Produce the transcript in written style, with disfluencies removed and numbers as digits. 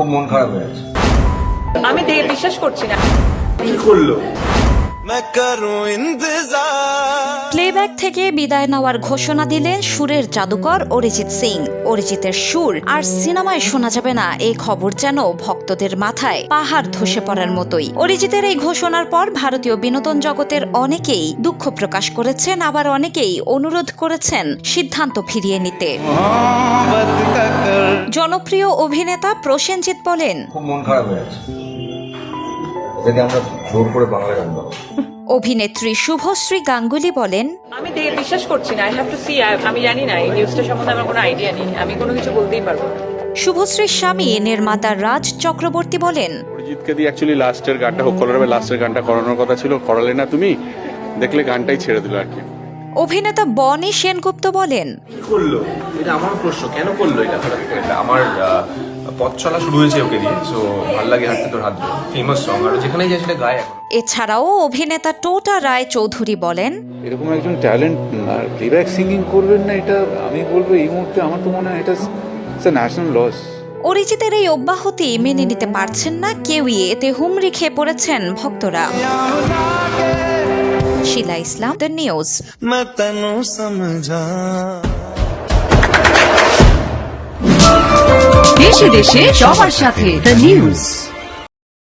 খুব মন খারাপ হয়ে আছে। আমি বিশ্বাস করছি না। কি করলো? প্লেব্যাক থেকে বিদায় নেওয়ার ঘোষণা দিলেন সুরের জাদুকর অরিজিৎ সিং। অরিজিতের সুর আর সিনেমায় শোনা যাবে না, এই খবর যেন ভক্তদের মাথায় পাহাড় ধসে পড়ার মতোই। অরিজিতের এই ঘোষণার পর ভারতীয় বিনোদন জগতের অনেকেই দুঃখ প্রকাশ করেছেন, আবার অনেকেই অনুরোধ করেছেন সিদ্ধান্ত ফিরিয়ে নিতে। জনপ্রিয় অভিনেতা প্রসেনজিৎ বলেন, খুব মন খারাপ হয়ে আছে। যদি আমরা জোর করে বাংলা গান গাবো। অভিনেত্রী শুভশ্রী গাঙ্গুলি বলেন, আমি বিশ্বাস করছি না। I have to see. আমি জানি না, এই নিউজটা সম্বন্ধে আমার কোনো আইডিয়া নেই। আমি কোনো কিছু বলতেই পারবো না। শুভশ্রীর স্বামী নির্মাতা রাজ চক্রবর্তী বলেন, অরিজিৎকে দিয়ে অ্যাকচুয়ালি লাস্টের গানটা হোক কলরবে লাস্টের গানটা করানোর কথা ছিল, করালে না তুমি, দেখলে গানটাই ছেড়ে দিল আর কি। অভিনেতা বনি সেনগুপ্ত বলেন, কি করলো? এটা আমার প্রশ্ন, কেন করলো এটা? আমার পথ চলা শুরু হয়েছে ওকে দিয়ে, সো ভালো লাগে হাঁটতে তোর হাত ধরে, ফেমাস সং, আর যেখানেই যায় সেটা গায় এখন। এছাড়াও অভিনেতা টোটা রায় চৌধুরী বলেন, এরকম একজন ট্যালেন্ট আর প্লেব্যাক সিঙ্গিং করবেন না, এটা আমি বলবো এই মুহূর্তে আমার তো মনে হয় এটা ন্যাশনাল লস। অরিজিতের এই অব্যাহতি মেনে নিতে পারছেন না কেউই, এতে হুমড়ি খেয়ে পড়েছেন ভক্তরা। শিলা ইসলাম, দ্য নিউজ। দেশে দেশে সবার সাথে দ্য নিউজ।